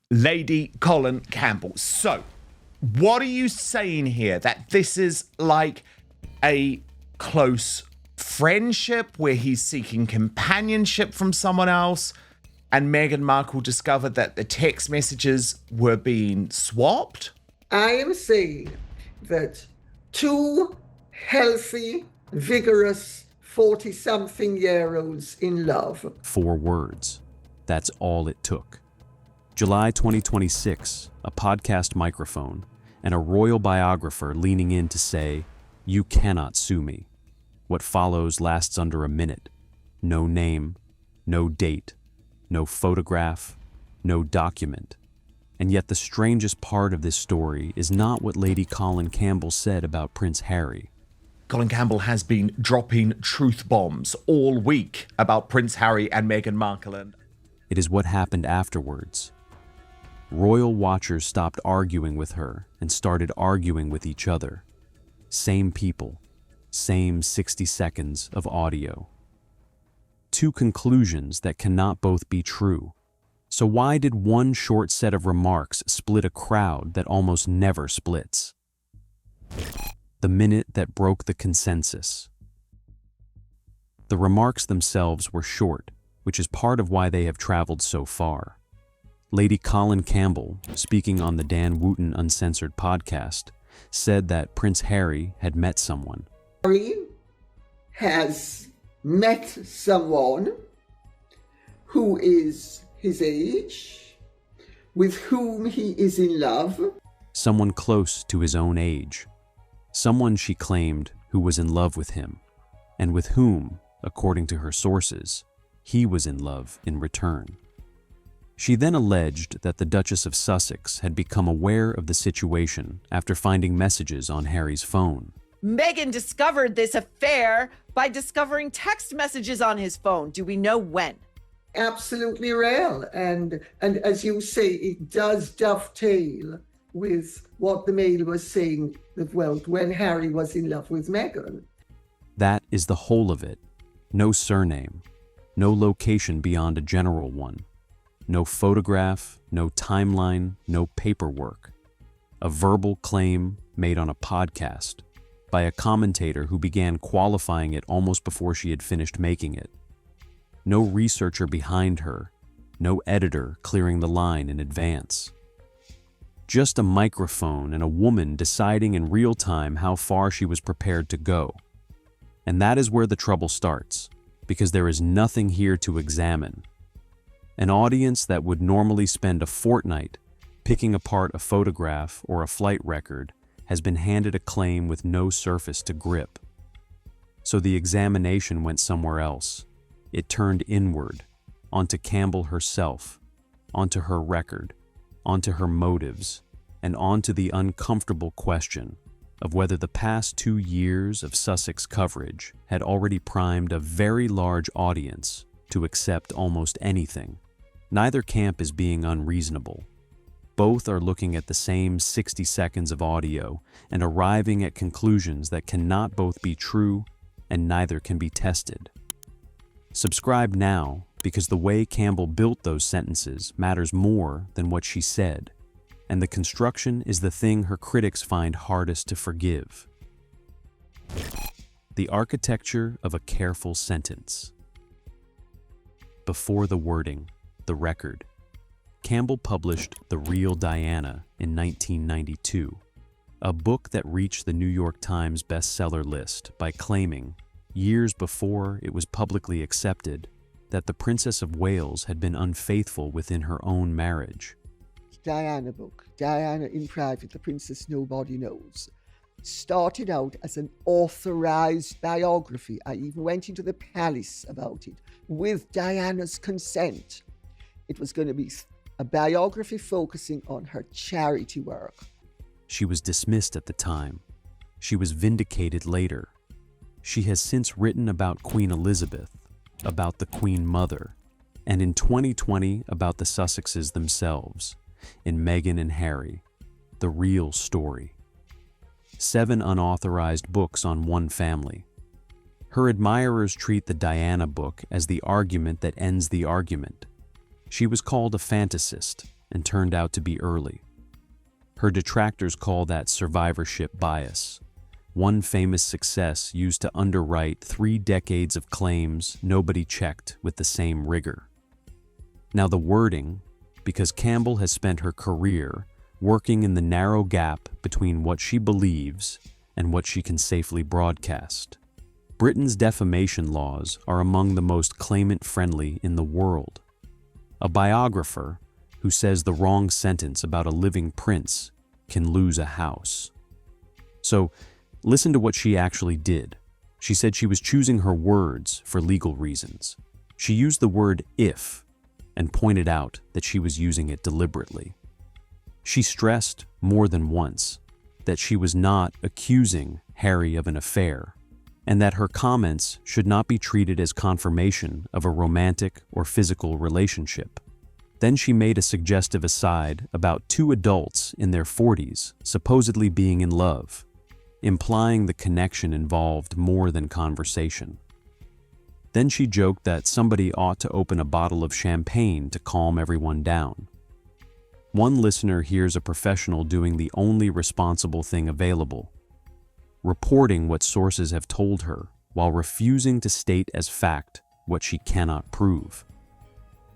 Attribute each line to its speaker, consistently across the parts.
Speaker 1: Lady Colin Campbell. So, what are you saying here? That this is like a close friendship where he's seeking companionship from someone else, and Meghan Markle discovered that the text messages were being swapped?
Speaker 2: I am saying that two healthy, vigorous 40-something-year-olds in love.
Speaker 3: 4 words. That's all it took. July 2026, a podcast microphone, and a royal biographer leaning in to say, "You cannot sue me." What follows lasts under a minute. No name, no date, no photograph, no document. And yet the strangest part of this story is not what Lady Colin Campbell said about Prince Harry.
Speaker 1: Colin Campbell has been dropping truth bombs all week about Prince Harry and Meghan Markle.
Speaker 3: It is what happened afterwards. Royal watchers stopped arguing with her and started arguing with each other. Same people, same 60 seconds of audio. 2 conclusions that cannot both be true. So why did one short set of remarks split a crowd that almost never splits? The minute that broke the consensus. The remarks themselves were short, which is part of why they have traveled so far. Lady Colin Campbell, speaking on the Dan Wooten Uncensored podcast, said that Prince Harry had met someone.
Speaker 2: Harry has met someone who is his age, with whom he is in love.
Speaker 3: Someone close to his own age. Someone, she claimed, who was in love with him, and with whom, according to her sources, he was in love in return. She then alleged that the Duchess of Sussex had become aware of the situation after finding messages on Harry's phone.
Speaker 4: Meghan discovered this affair by discovering text messages on his phone. Do we know when?
Speaker 2: Absolutely real. And as you say, it does dovetail with what the Mail was saying when Harry was in love with Meghan.
Speaker 3: That is the whole of it. No surname, no location beyond a general one. No photograph, no timeline, no paperwork. A verbal claim made on a podcast by a commentator who began qualifying it almost before she had finished making it. No researcher behind her, no editor clearing the line in advance. Just a microphone and a woman deciding in real time how far she was prepared to go. And that is where the trouble starts, because there is nothing here to examine. An audience that would normally spend a fortnight picking apart a photograph or a flight record has been handed a claim with no surface to grip. So the examination went somewhere else. It turned inward, onto Campbell herself, onto her record, onto her motives, and onto the uncomfortable question of whether the past 2 years of Sussex coverage had already primed a very large audience to accept almost anything. Neither camp is being unreasonable. Both are looking at the same 60 seconds of audio and arriving at conclusions that cannot both be true and neither can be tested. Subscribe now, because the way Campbell built those sentences matters more than what she said, and the construction is the thing her critics find hardest to forgive. The architecture of a careful sentence. Before the wording, the record. Campbell published The Real Diana in 1992, a book that reached the New York Times bestseller list by claiming, years before it was publicly accepted, that the Princess of Wales had been unfaithful within her own marriage.
Speaker 2: Diana book, Diana in Private, The Princess Nobody Knows, started out as an authorized biography. I even went into the palace about it with Diana's consent. It was going to be a biography focusing on her charity work.
Speaker 3: She was dismissed at the time. She was vindicated later. She has since written about Queen Elizabeth, about the Queen Mother, and in 2020 about the Sussexes themselves, in Meghan and Harry, the real story. 7 unauthorized books on one family. Her admirers treat the Diana book as the argument that ends the argument. She was called a fantasist, and turned out to be early. Her detractors call that survivorship bias, one famous success used to underwrite 3 decades of claims nobody checked with the same rigor. Now the wording, because Campbell has spent her career working in the narrow gap between what she believes and what she can safely broadcast. Britain's defamation laws are among the most claimant-friendly in the world. A biographer who says the wrong sentence about a living prince can lose a house. So, listen to what she actually did. She said she was choosing her words for legal reasons. She used the word if and pointed out that she was using it deliberately. She stressed more than once that she was not accusing Harry of an affair, and that her comments should not be treated as confirmation of a romantic or physical relationship. Then she made a suggestive aside about 2 adults in their 40s supposedly being in love, implying the connection involved more than conversation. Then she joked that somebody ought to open a bottle of champagne to calm everyone down. One listener hears a professional doing the only responsible thing available, reporting what sources have told her while refusing to state as fact what she cannot prove.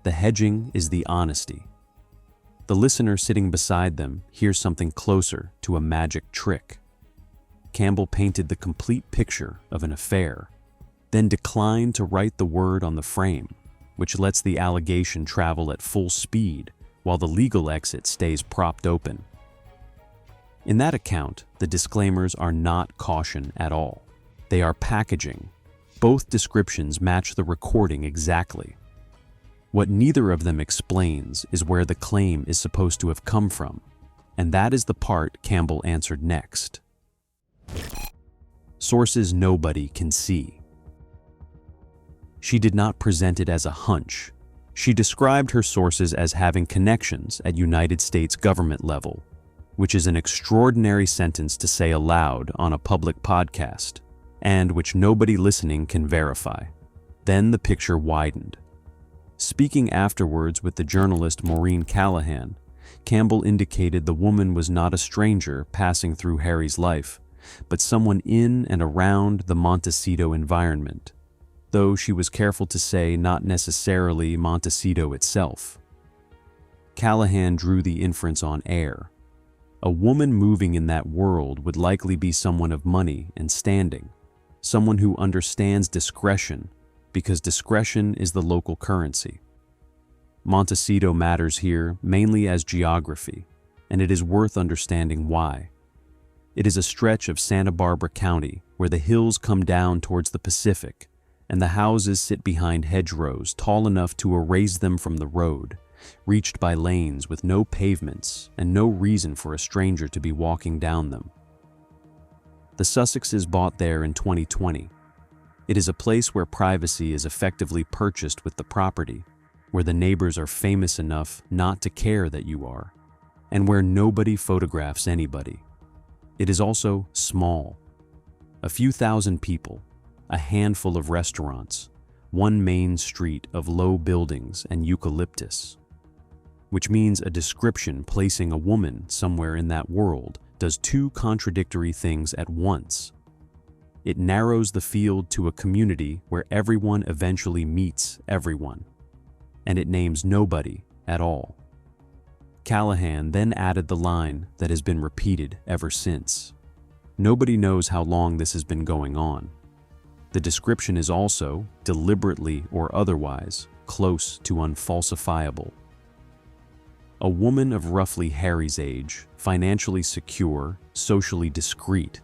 Speaker 3: The hedging is the honesty. The listener sitting beside them hears something closer to a magic trick. Campbell painted the complete picture of an affair, then declined to write the word on the frame, which lets the allegation travel at full speed while the legal exit stays propped open. In that account, the disclaimers are not caution at all. They are packaging. Both descriptions match the recording exactly. What neither of them explains is where the claim is supposed to have come from, and that is the part Campbell answered next. Sources nobody can see. She did not present it as a hunch. She described her sources as having connections at United States government level, which is an extraordinary sentence to say aloud on a public podcast, and which nobody listening can verify. Then the picture widened. Speaking afterwards with the journalist Maureen Callahan, Campbell indicated the woman was not a stranger passing through Harry's life, but someone in and around the Montecito environment, though she was careful to say not necessarily Montecito itself. Callahan drew the inference on air. A woman moving in that world would likely be someone of money and standing, someone who understands discretion, because discretion is the local currency. Montecito matters here mainly as geography, and it is worth understanding why. It is a stretch of Santa Barbara County where the hills come down towards the Pacific, and the houses sit behind hedgerows tall enough to erase them from the road, reached by lanes with no pavements and no reason for a stranger to be walking down them. The Sussexes bought there in 2020. It is a place where privacy is effectively purchased with the property, where the neighbors are famous enough not to care that you are, and where nobody photographs anybody. It is also small. A few thousand people, a handful of restaurants, one main street of low buildings and eucalyptus, which means a description placing a woman somewhere in that world does 2 contradictory things at once. It narrows the field to a community where everyone eventually meets everyone, and it names nobody at all. Callahan then added the line that has been repeated ever since. Nobody knows how long this has been going on. The description is also, deliberately or otherwise, close to unfalsifiable. A woman of roughly Harry's age, financially secure, socially discreet,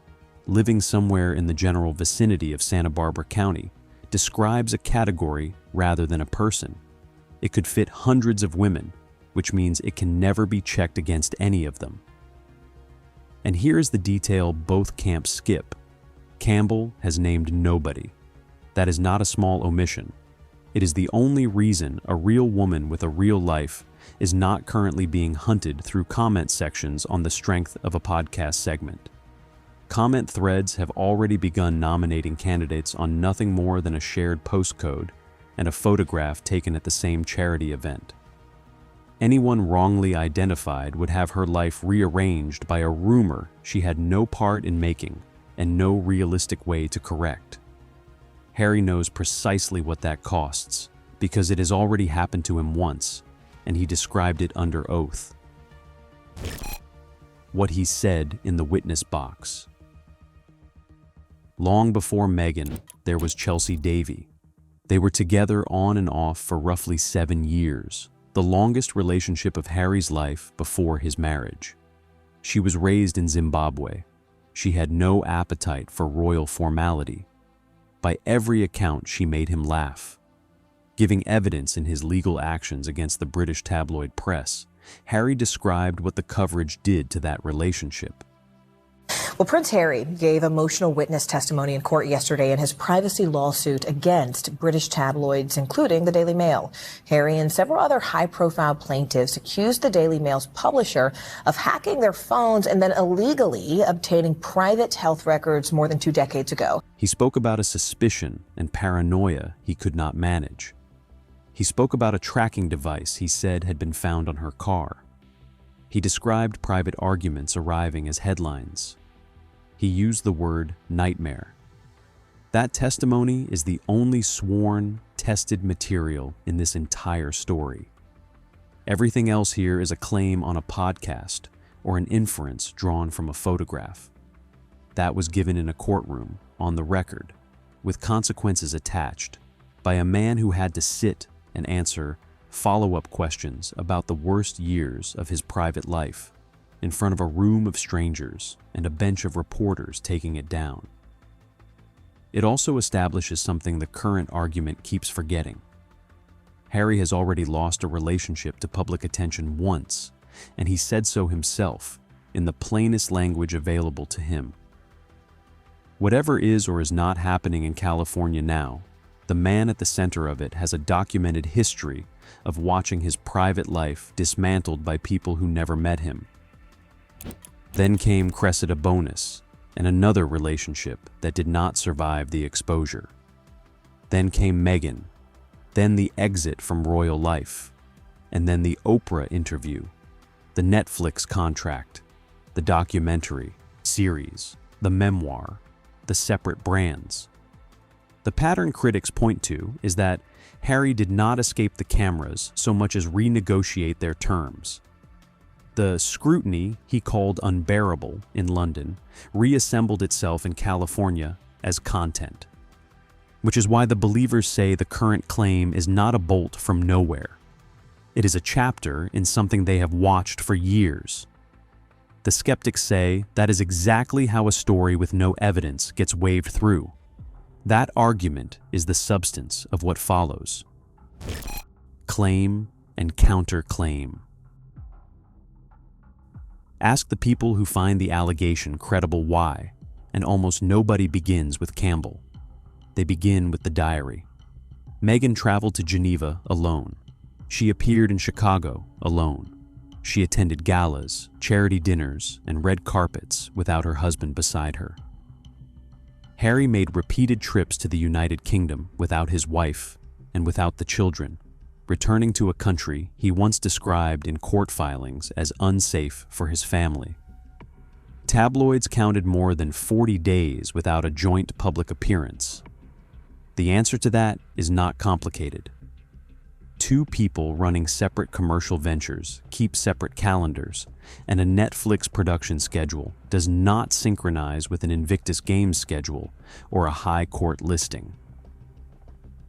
Speaker 3: living somewhere in the general vicinity of Santa Barbara County, describes a category rather than a person. It could fit hundreds of women, which means it can never be checked against any of them. And here is the detail both camps skip. Campbell has named nobody. That is not a small omission. It is the only reason a real woman with a real life is not currently being hunted through comment sections on the strength of a podcast segment. Comment threads have already begun nominating candidates on nothing more than a shared postcode and a photograph taken at the same charity event. Anyone wrongly identified would have her life rearranged by a rumor she had no part in making and no realistic way to correct. Harry knows precisely what that costs, because it has already happened to him once, and he described it under oath. What he said in the witness box. Long before Meghan, there was Chelsea Davy. They were together on and off for roughly 7 years, the longest relationship of Harry's life before his marriage. She was raised in Zimbabwe. She had no appetite for royal formality. By every account, she made him laugh. Giving evidence in his legal actions against the British tabloid press, Harry described what the coverage did to that relationship.
Speaker 5: Well, Prince Harry gave emotional witness testimony in court yesterday in his privacy lawsuit against British tabloids, including the Daily Mail. Harry and several other high-profile plaintiffs accused the Daily Mail's publisher of hacking their phones and then illegally obtaining private health records more than 2 decades ago.
Speaker 3: He spoke about a suspicion and paranoia he could not manage. He spoke about a tracking device he said had been found on her car. He described private arguments arriving as headlines. He used the word nightmare. That testimony is the only sworn, tested material in this entire story. Everything else here is a claim on a podcast or an inference drawn from a photograph. That was given in a courtroom, on the record, with consequences attached, by a man who had to sit and answer follow-up questions about the worst years of his private life in front of a room of strangers and a bench of reporters taking it down. It also establishes something the current argument keeps forgetting. Harry has already lost a relationship to public attention once, and he said so himself in the plainest language available to him. Whatever is or is not happening in California now, the man at the center of it has a documented history of watching his private life dismantled by people who never met him. Then came Cressida Bonus and another relationship that did not survive the exposure. Then came Meghan, then the exit from royal life, and then the Oprah interview, the Netflix contract, the documentary, series, the memoir, the separate brands. The pattern critics point to is that Harry did not escape the cameras so much as renegotiate their terms. The scrutiny he called unbearable in London reassembled itself in California as content, which is why the believers say the current claim is not a bolt from nowhere. It is a chapter in something they have watched for years. The skeptics say that is exactly how a story with no evidence gets waved through. That argument is the substance of what follows. Claim and counterclaim. Ask the people who find the allegation credible why, and almost nobody begins with Campbell. They begin with the diary. Meghan traveled to Geneva alone. She appeared in Chicago alone. She attended galas, charity dinners, and red carpets without her husband beside her. Harry made repeated trips to the United Kingdom without his wife and without the children, returning to a country he once described in court filings as unsafe for his family. Tabloids counted more than 40 days without a joint public appearance. The answer to that is not complicated. 2 people running separate commercial ventures keep separate calendars, and a Netflix production schedule does not synchronize with an Invictus Games schedule or a high court listing.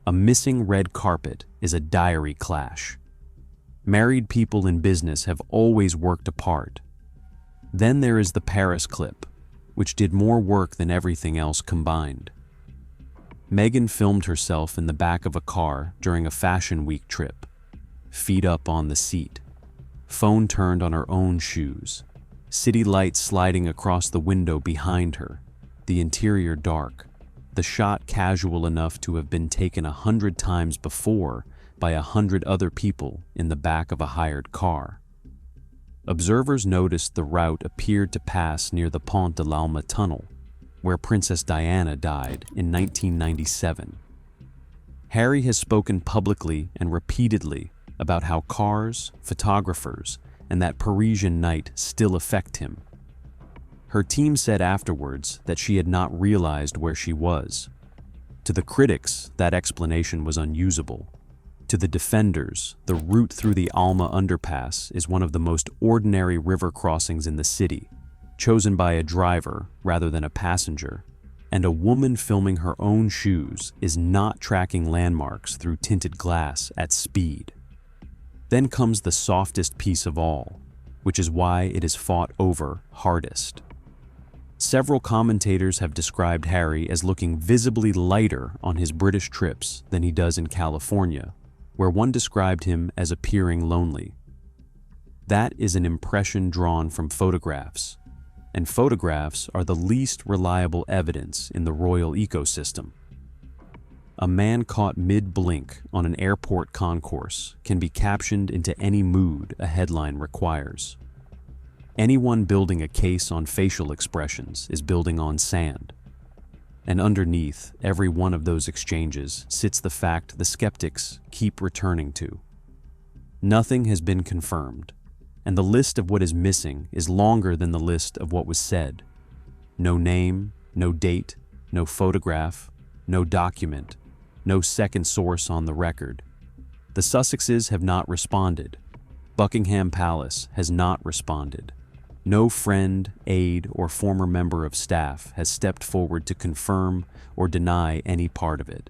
Speaker 3: A missing red carpet is a diary clash. Married people in business have always worked apart. Then there is the Paris clip, which did more work than everything else combined. Meghan filmed herself in the back of a car during a Fashion Week trip, feet up on the seat, phone turned on her own shoes, city lights sliding across the window behind her, the interior dark, the shot casual enough to have been taken 100 times before by 100 other people in the back of a hired car. Observers noticed the route appeared to pass near the Pont de l'Alma tunnel, where Princess Diana died in 1997. Harry has spoken publicly and repeatedly about how cars, photographers, and that Parisian night still affect him. Her team said afterwards that she had not realized where she was. To the critics, that explanation was unusable. To the defenders, the route through the Alma underpass is one of the most ordinary river crossings in the city, chosen by a driver rather than a passenger, and a woman filming her own shoes is not tracking landmarks through tinted glass at speed. Then comes the softest piece of all, which is why it is fought over hardest. Several commentators have described Harry as looking visibly lighter on his British trips than he does in California, where one described him as appearing lonely. That is an impression drawn from photographs, and photographs are the least reliable evidence in the royal ecosystem. A man caught mid-blink on an airport concourse can be captioned into any mood a headline requires. Anyone building a case on facial expressions is building on sand. And underneath every one of those exchanges sits the fact the skeptics keep returning to. Nothing has been confirmed, and the list of what is missing is longer than the list of what was said. No name, no date, no photograph, no document, no second source on the record. The Sussexes have not responded. Buckingham Palace has not responded. No friend, aide, or former member of staff has stepped forward to confirm or deny any part of it.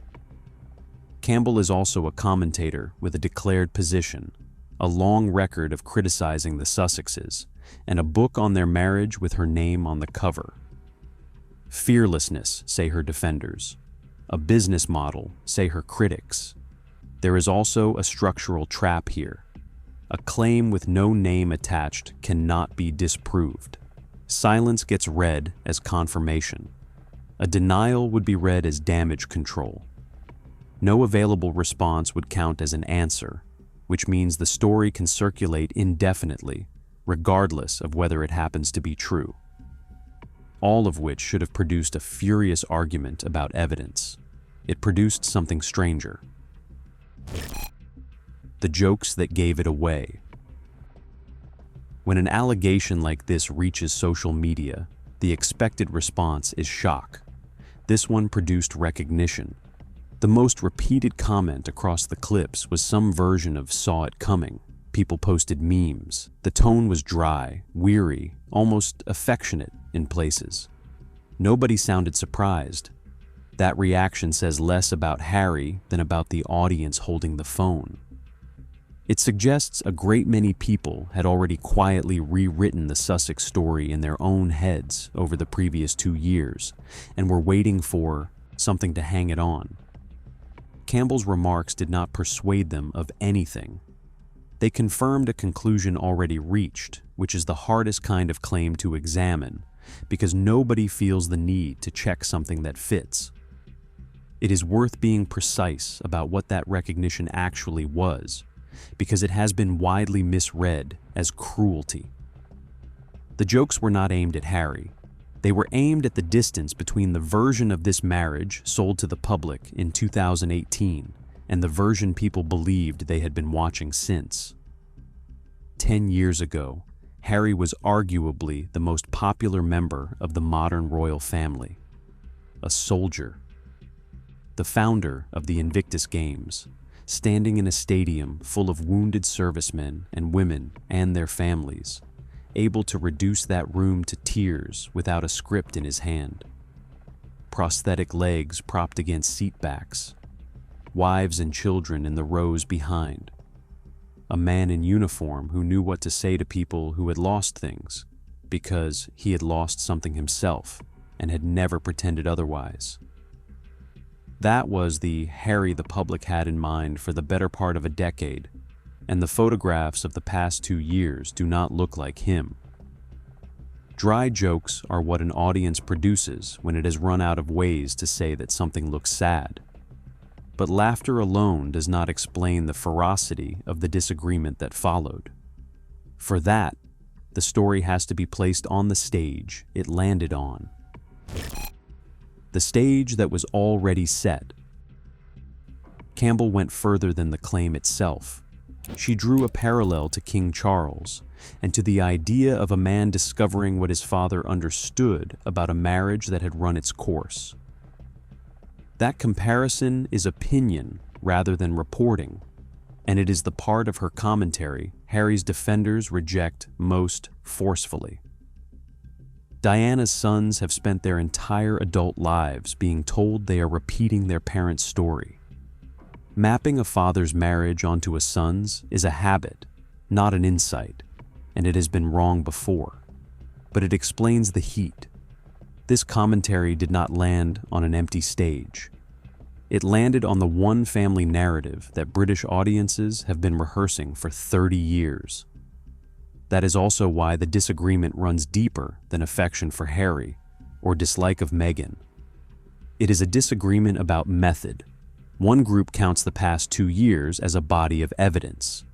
Speaker 3: Campbell is also a commentator with a declared position, a long record of criticizing the Sussexes, and a book on their marriage with her name on the cover. Fearlessness, say her defenders. A business model, say her critics. There is also a structural trap here. A claim with no name attached cannot be disproved. Silence gets read as confirmation. A denial would be read as damage control. No available response would count as an answer, which means the story can circulate indefinitely, regardless of whether it happens to be true. All of which should have produced a furious argument about evidence. It produced something stranger. The jokes that gave it away. When an allegation like this reaches social media, the expected response is shock. This one produced recognition. The most repeated comment across the clips was some version of "saw it coming." People posted memes. The tone was dry, weary, almost affectionate in places. Nobody sounded surprised. That reaction says less about Harry than about the audience holding the phone. It suggests a great many people had already quietly rewritten the Sussex story in their own heads over the previous 2 years and were waiting for something to hang it on. Campbell's remarks did not persuade them of anything. They confirmed a conclusion already reached, which is the hardest kind of claim to examine, because nobody feels the need to check something that fits. It is worth being precise about what that recognition actually was, because it has been widely misread as cruelty. The jokes were not aimed at Harry. They were aimed at the distance between the version of this marriage sold to the public in 2018 and the version people believed they had been watching since. 10 years ago, Harry was arguably the most popular member of the modern royal family. A soldier. The founder of the Invictus Games, standing in a stadium full of wounded servicemen and women and their families, able to reduce that room to tears without a script in his hand. Prosthetic legs propped against seat backs, wives and children in the rows behind. A man in uniform who knew what to say to people who had lost things, because he had lost something himself and had never pretended otherwise. That was the Harry the public had in mind for the better part of a decade, and the photographs of the past 2 years do not look like him. Dry jokes are what an audience produces when it has run out of ways to say that something looks sad. But laughter alone does not explain the ferocity of the disagreement that followed. For that, the story has to be placed on the stage it landed on. The stage that was already set. Campbell went further than the claim itself. She drew a parallel to King Charles and to the idea of a man discovering what his father understood about a marriage that had run its course. That comparison is opinion rather than reporting, and it is the part of her commentary Harry's defenders reject most forcefully. Diana's sons have spent their entire adult lives being told they are repeating their parents' story. Mapping a father's marriage onto a son's is a habit, not an insight, and it has been wrong before. But it explains the heat. This commentary did not land on an empty stage. It landed on the one family narrative that British audiences have been rehearsing for 30 years. That is also why the disagreement runs deeper than affection for Harry or dislike of Meghan. It is a disagreement about method. One group counts the past 2 years as a body of evidence.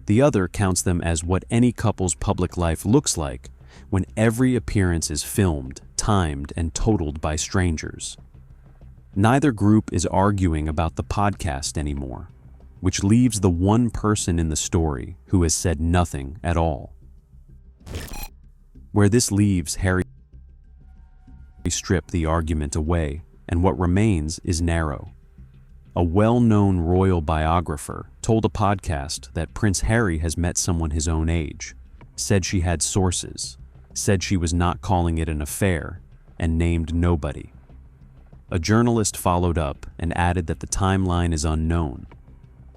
Speaker 3: The other counts them as what any couple's public life looks like when every appearance is filmed, timed, and totaled by strangers. Neither group is arguing about the podcast anymore, which leaves the one person in the story who has said nothing at all. Where this leaves Harry strip the argument away, and what remains is narrow. A well-known royal biographer told a podcast that Prince Harry has met someone his own age, said she had sources, said she was not calling it an affair, and named nobody. A journalist followed up and added that the timeline is unknown.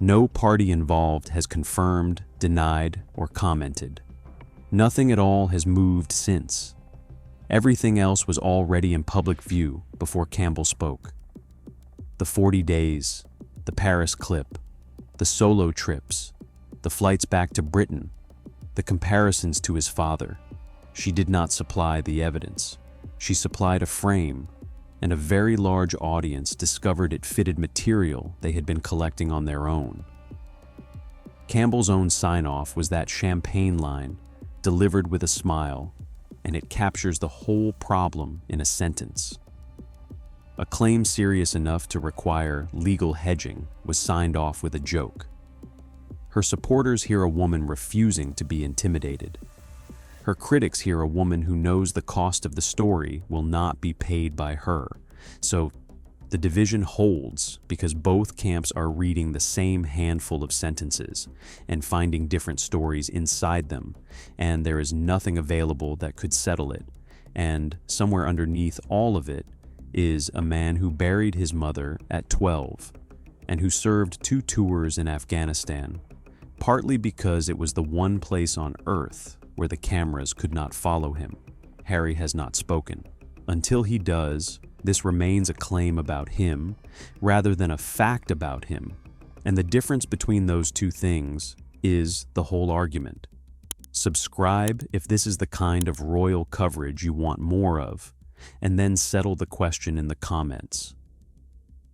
Speaker 3: No party involved has confirmed, denied, or commented. Nothing at all has moved since. Everything else was already in public view before Campbell spoke. The 40 days, the Paris clip, the solo trips, the flights back to Britain, the comparisons to his father. She did not supply the evidence. She supplied a frame, and a very large audience discovered it fitted material they had been collecting on their own. Campbell's own sign-off was that champagne line, delivered with a smile, and it captures the whole problem in a sentence. A claim serious enough to require legal hedging was signed off with a joke. Her supporters hear a woman refusing to be intimidated. Her critics hear a woman who knows the cost of the story will not be paid by her. So the division holds because both camps are reading the same handful of sentences and finding different stories inside them, and there is nothing available that could settle it. And somewhere underneath all of it is a man who buried his mother at 12 and who served 2 tours in Afghanistan, partly because it was the one place on Earth where the cameras could not follow him. Harry has not spoken. Until he does, this remains a claim about him rather than a fact about him, and the difference between those two things is the whole argument. Subscribe if this is the kind of royal coverage you want more of, and then settle the question in the comments.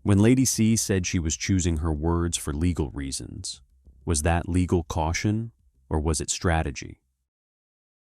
Speaker 3: When Lady C said she was choosing her words for legal reasons, was that legal caution or was it strategy?